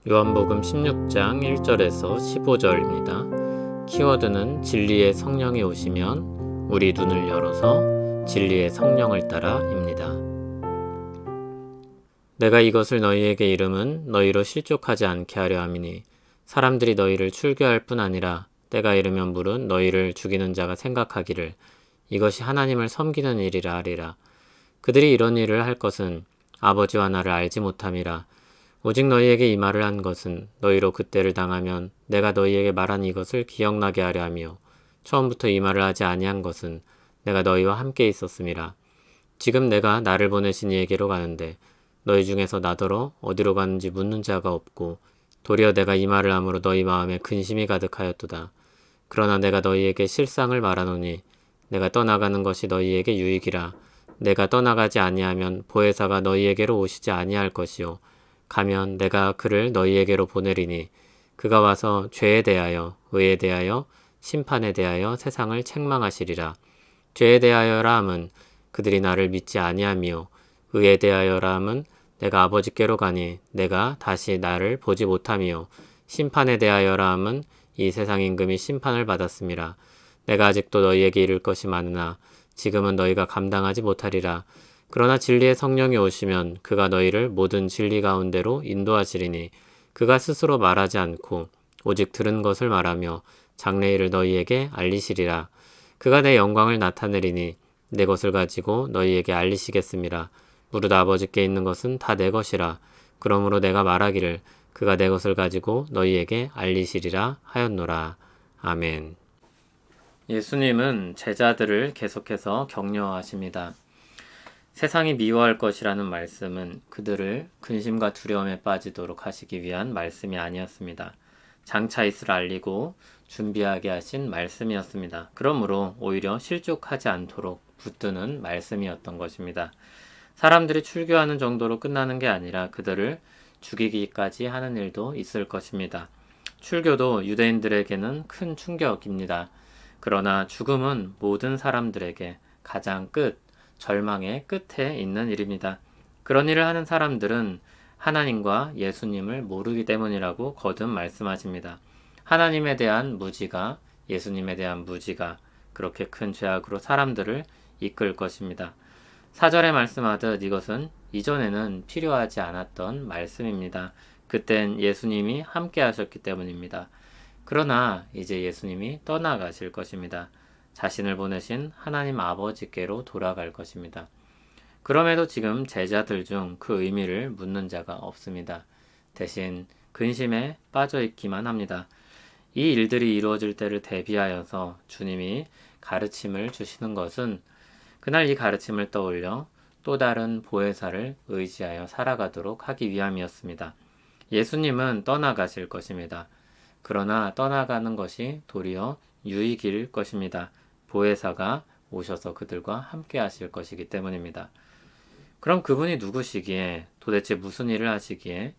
요한복음 16장 1절에서 15절입니다. 키워드는 진리의 성령이 오시면 우리 눈을 열어서 진리의 성령을 따라입니다. 내가 이것을 너희에게 이름은 너희로 실족하지 않게 하려 함이니 사람들이 너희를 출교할 뿐 아니라 때가 이르면 물은 너희를 죽이는 자가 생각하기를 이것이 하나님을 섬기는 일이라 하리라. 그들이 이런 일을 할 것은 아버지와 나를 알지 못함이라. 오직 너희에게 이 말을 한 것은 너희로 그때를 당하면 내가 너희에게 말한 이것을 기억나게 하려 하며 처음부터 이 말을 하지 아니한 것은 내가 너희와 함께 있었음이라. 지금 내가 나를 보내신 이에게로 가는데 너희 중에서 나더러 어디로 가는지 묻는 자가 없고 도리어 내가 이 말을 함으로 너희 마음에 근심이 가득하였도다. 그러나 내가 너희에게 실상을 말하노니 내가 떠나가는 것이 너희에게 유익이라. 내가 떠나가지 아니하면 보혜사가 너희에게로 오시지 아니할 것이요 가면 내가 그를 너희에게로 보내리니 그가 와서 죄에 대하여 의에 대하여 심판에 대하여 세상을 책망하시리라. 죄에 대하여라 함은 그들이 나를 믿지 아니하며 의에 대하여라 함은 내가 아버지께로 가니 내가 다시 나를 보지 못하며 심판에 대하여라 함은 이 세상 임금이 심판을 받았음이라. 내가 아직도 너희에게 이를 것이 많으나 지금은 너희가 감당하지 못하리라. 그러나 진리의 성령이 오시면 그가 너희를 모든 진리 가운데로 인도하시리니 그가 스스로 말하지 않고 오직 들은 것을 말하며 장래일을 너희에게 알리시리라. 그가 내 영광을 나타내리니 내 것을 가지고 너희에게 알리시겠음이라. 무릇 아버지께 있는 것은 다 내 것이라. 그러므로 내가 말하기를 그가 내 것을 가지고 너희에게 알리시리라 하였노라. 아멘. 예수님은 제자들을 계속해서 격려하십니다. 세상이 미워할 것이라는 말씀은 그들을 근심과 두려움에 빠지도록 하시기 위한 말씀이 아니었습니다. 장차 있을 알리고 준비하게 하신 말씀이었습니다. 그러므로 오히려 실족하지 않도록 붙드는 말씀이었던 것입니다. 사람들이 출교하는 정도로 끝나는 게 아니라 그들을 죽이기까지 하는 일도 있을 것입니다. 출교도 유대인들에게는 큰 충격입니다. 그러나 죽음은 모든 사람들에게 가장 절망의 끝에 있는 일입니다. 그런 일을 하는 사람들은 하나님과 예수님을 모르기 때문이라고 거듭 말씀하십니다. 하나님에 대한 무지가, 예수님에 대한 무지가 그렇게 큰 죄악으로 사람들을 이끌 것입니다. 4절에 말씀하듯 이것은 이전에는 필요하지 않았던 말씀입니다. 그땐 예수님이 함께 하셨기 때문입니다. 그러나 이제 예수님이 떠나가실 것입니다. 자신을 보내신 하나님 아버지께로 돌아갈 것입니다. 그럼에도 지금 제자들 중 그 의미를 묻는 자가 없습니다. 대신 근심에 빠져 있기만 합니다. 이 일들이 이루어질 때를 대비하여서 주님이 가르침을 주시는 것은 그날 이 가르침을 떠올려 또 다른 보혜사를 의지하여 살아가도록 하기 위함이었습니다. 예수님은 떠나가실 것입니다. 그러나 떠나가는 것이 도리어 유익일 것입니다. 보혜사가 오셔서 그들과 함께 하실 것이기 때문입니다. 그럼 그분이 누구시기에 도대체 무슨 일을 하시기에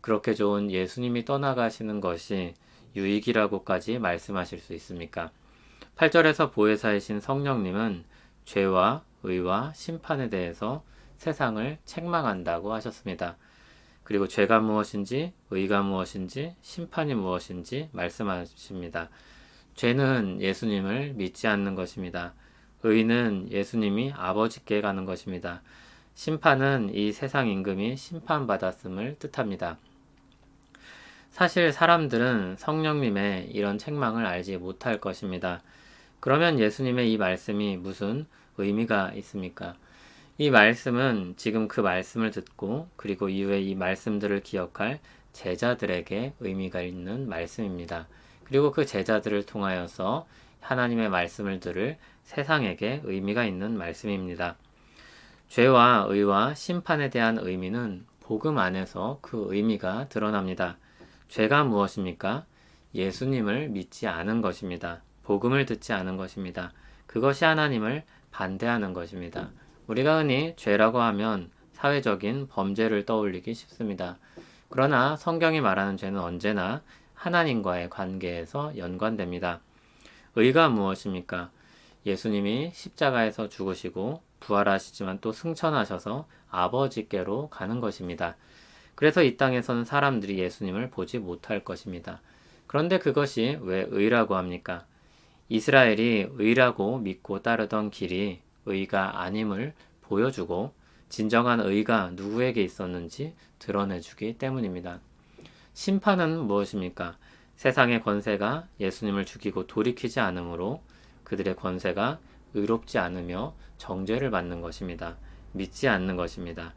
그렇게 좋은 예수님이 떠나가시는 것이 유익이라고까지 말씀하실 수 있습니까? 8절에서 보혜사이신 성령님은 죄와 의와 심판에 대해서 세상을 책망한다고 하셨습니다. 그리고 죄가 무엇인지, 의가 무엇인지, 심판이 무엇인지 말씀하십니다. 죄는 예수님을 믿지 않는 것입니다. 의는 예수님이 아버지께 가는 것입니다. 심판은 이 세상 임금이 심판받았음을 뜻합니다. 사실 사람들은 성령님의 이런 책망을 알지 못할 것입니다. 그러면 예수님의 이 말씀이 무슨 의미가 있습니까? 이 말씀은 지금 그 말씀을 듣고 그리고 이후에 이 말씀들을 기억할 제자들에게 의미가 있는 말씀입니다. 그리고 그 제자들을 통하여서 하나님의 말씀을 들을 세상에게 의미가 있는 말씀입니다. 죄와 의와 심판에 대한 의미는 복음 안에서 그 의미가 드러납니다. 죄가 무엇입니까? 예수님을 믿지 않은 것입니다. 복음을 듣지 않은 것입니다. 그것이 하나님을 반대하는 것입니다. 우리가 흔히 죄라고 하면 사회적인 범죄를 떠올리기 쉽습니다. 그러나 성경이 말하는 죄는 언제나 하나님과의 관계에서 연관됩니다. 의가 무엇입니까? 예수님이 십자가에서 죽으시고 부활하시지만 또 승천하셔서 아버지께로 가는 것입니다. 그래서 이 땅에서는 사람들이 예수님을 보지 못할 것입니다. 그런데 그것이 왜 의라고 합니까? 이스라엘이 의라고 믿고 따르던 길이 의가 아님을 보여주고 진정한 의가 누구에게 있었는지 드러내주기 때문입니다. 심판은 무엇입니까? 세상의 권세가 예수님을 죽이고 돌이키지 않으므로 그들의 권세가 의롭지 않으며 정죄를 받는 것입니다. 믿지 않는 것입니다.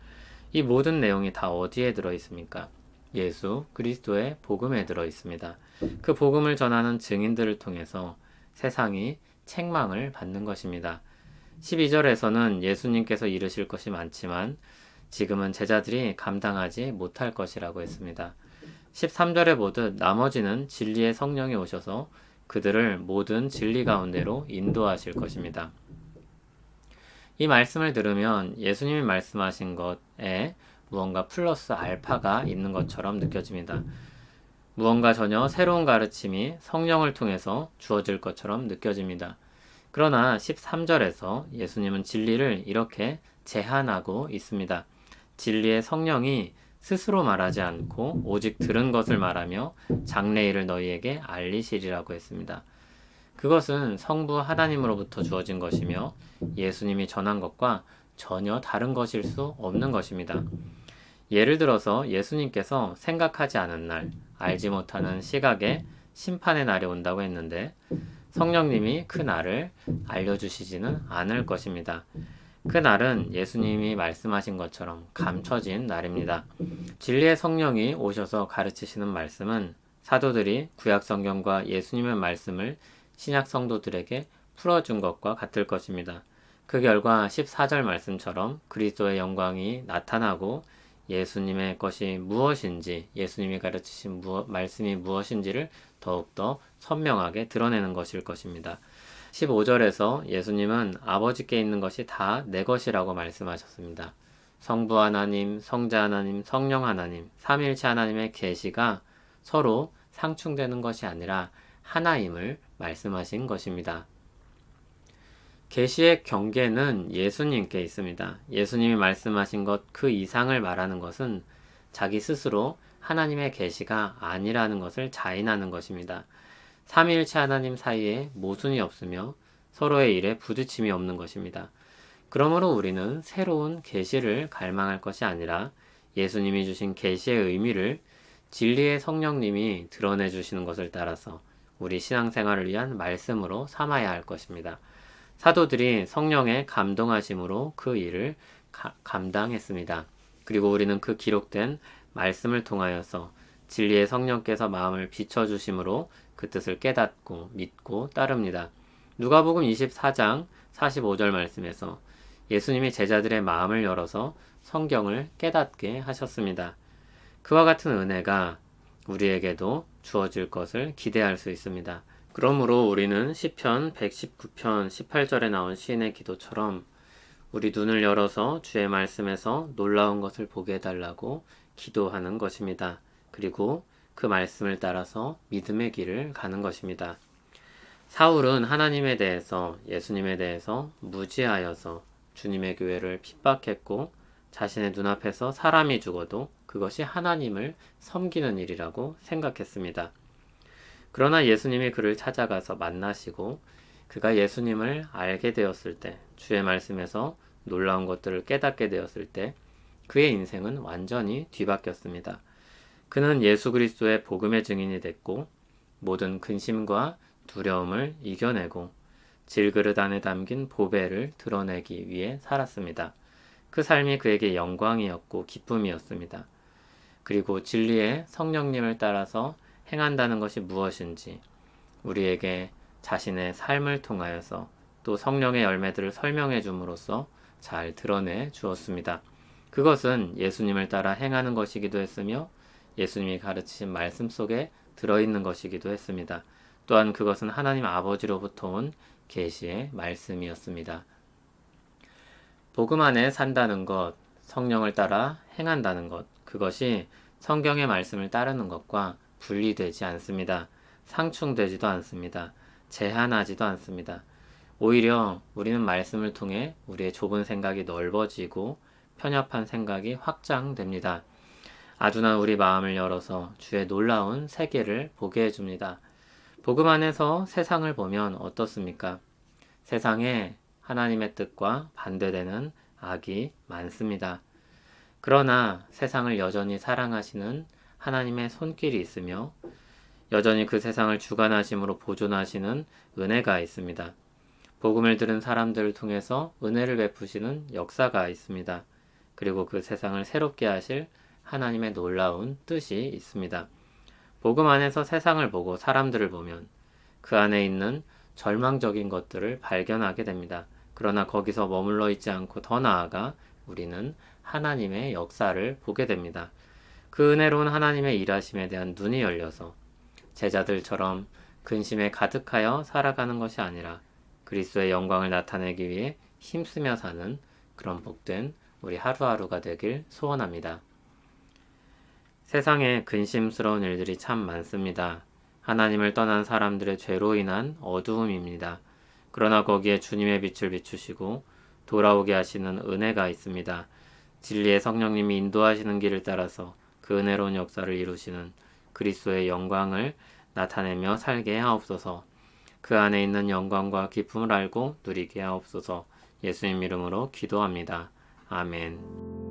이 모든 내용이 다 어디에 들어 있습니까? 예수 그리스도의 복음에 들어 있습니다. 그 복음을 전하는 증인들을 통해서 세상이 책망을 받는 것입니다. 12절에서는 예수님께서 이르실 것이 많지만 지금은 제자들이 감당하지 못할 것이라고 했습니다. 13절에 보듯 나머지는 진리의 성령이 오셔서 그들을 모든 진리 가운데로 인도하실 것입니다. 이 말씀을 들으면 예수님이 말씀하신 것에 무언가 플러스 알파가 있는 것처럼 느껴집니다. 무언가 전혀 새로운 가르침이 성령을 통해서 주어질 것처럼 느껴집니다. 그러나 13절에서 예수님은 진리를 이렇게 제한하고 있습니다. 진리의 성령이 스스로 말하지 않고 오직 들은 것을 말하며 장래일을 너희에게 알리시리라고 했습니다. 그것은 성부 하나님으로부터 주어진 것이며 예수님이 전한 것과 전혀 다른 것일 수 없는 것입니다. 예를 들어서 예수님께서 생각하지 않은 날, 알지 못하는 시각에 심판의 날이 온다고 했는데 성령님이 그 날을 알려주시지는 않을 것입니다. 그 날은 예수님이 말씀하신 것처럼 감춰진 날입니다. 진리의 성령이 오셔서 가르치시는 말씀은 사도들이 구약 성경과 예수님의 말씀을 신약 성도들에게 풀어준 것과 같을 것입니다. 그 결과 14절 말씀처럼 그리스도의 영광이 나타나고 예수님의 것이 무엇인지, 예수님이 가르치신 말씀이 무엇인지를 더욱더 선명하게 드러내는 것일 것입니다. 15절에서 예수님은 아버지께 있는 것이 다 내 것이라고 말씀하셨습니다. 성부 하나님, 성자 하나님, 성령 하나님, 삼위일체 하나님의 계시가 서로 상충되는 것이 아니라 하나임을 말씀하신 것입니다. 계시의 경계는 예수님께 있습니다. 예수님이 말씀하신 것 그 이상을 말하는 것은 자기 스스로 하나님의 계시가 아니라는 것을 자인하는 것입니다. 삼위일체 하나님 사이에 모순이 없으며 서로의 일에 부딪힘이 없는 것입니다. 그러므로 우리는 새로운 계시를 갈망할 것이 아니라 예수님이 주신 계시의 의미를 진리의 성령님이 드러내 주시는 것을 따라서 우리 신앙생활을 위한 말씀으로 삼아야 할 것입니다. 사도들이 성령의 감동하심으로 그 일을 감당했습니다. 그리고 우리는 그 기록된 말씀을 통하여서 진리의 성령께서 마음을 비춰주심으로 그 뜻을 깨닫고 믿고 따릅니다. 누가복음 24장 45절 말씀에서 예수님이 제자들의 마음을 열어서 성경을 깨닫게 하셨습니다. 그와 같은 은혜가 우리에게도 주어질 것을 기대할 수 있습니다. 그러므로 우리는 시편 119편 18절에 나온 시인의 기도처럼 우리 눈을 열어서 주의 말씀에서 놀라운 것을 보게 해달라고 기도하는 것입니다. 그리고 그 말씀을 따라서 믿음의 길을 가는 것입니다. 사울은 하나님에 대해서, 예수님에 대해서 무지하여서 주님의 교회를 핍박했고 자신의 눈앞에서 사람이 죽어도 그것이 하나님을 섬기는 일이라고 생각했습니다. 그러나 예수님이 그를 찾아가서 만나시고 그가 예수님을 알게 되었을 때, 주의 말씀에서 놀라운 것들을 깨닫게 되었을 때 그의 인생은 완전히 뒤바뀌었습니다. 그는 예수 그리스도의 복음의 증인이 됐고 모든 근심과 두려움을 이겨내고 질그릇 안에 담긴 보배를 드러내기 위해 살았습니다. 그 삶이 그에게 영광이었고 기쁨이었습니다. 그리고 진리의 성령님을 따라서 행한다는 것이 무엇인지 우리에게 자신의 삶을 통하여서 또 성령의 열매들을 설명해 줌으로써 잘 드러내 주었습니다. 그것은 예수님을 따라 행하는 것이기도 했으며 예수님이 가르치신 말씀 속에 들어있는 것이기도 했습니다. 또한 그것은 하나님 아버지로부터 온 계시의 말씀이었습니다. 복음 안에 산다는 것, 성령을 따라 행한다는 것, 그것이 성경의 말씀을 따르는 것과 분리되지 않습니다. 상충되지도 않습니다. 제한하지도 않습니다. 오히려 우리는 말씀을 통해 우리의 좁은 생각이 넓어지고 편협한 생각이 확장됩니다. 아둔한 우리 마음을 열어서 주의 놀라운 세계를 보게 해줍니다. 복음 안에서 세상을 보면 어떻습니까? 세상에 하나님의 뜻과 반대되는 악이 많습니다. 그러나 세상을 여전히 사랑하시는 하나님의 손길이 있으며 여전히 그 세상을 주관하심으로 보존하시는 은혜가 있습니다. 복음을 들은 사람들을 통해서 은혜를 베푸시는 역사가 있습니다. 그리고 그 세상을 새롭게 하실 하나님의 놀라운 뜻이 있습니다. 복음 안에서 세상을 보고 사람들을 보면 그 안에 있는 절망적인 것들을 발견하게 됩니다. 그러나 거기서 머물러 있지 않고 더 나아가 우리는 하나님의 역사를 보게 됩니다. 그 은혜로운 하나님의 일하심에 대한 눈이 열려서 제자들처럼 근심에 가득하여 살아가는 것이 아니라 그리스도의 영광을 나타내기 위해 힘쓰며 사는 그런 복된 우리 하루하루가 되길 소원합니다. 세상에 근심스러운 일들이 참 많습니다. 하나님을 떠난 사람들의 죄로 인한 어두움입니다. 그러나 거기에 주님의 빛을 비추시고 돌아오게 하시는 은혜가 있습니다. 진리의 성령님이 인도하시는 길을 따라서 그 은혜로운 역사를 이루시는 그리스도의 영광을 나타내며 살게 하옵소서. 그 안에 있는 영광과 기쁨을 알고 누리게 하옵소서. 예수님 이름으로 기도합니다. 아멘.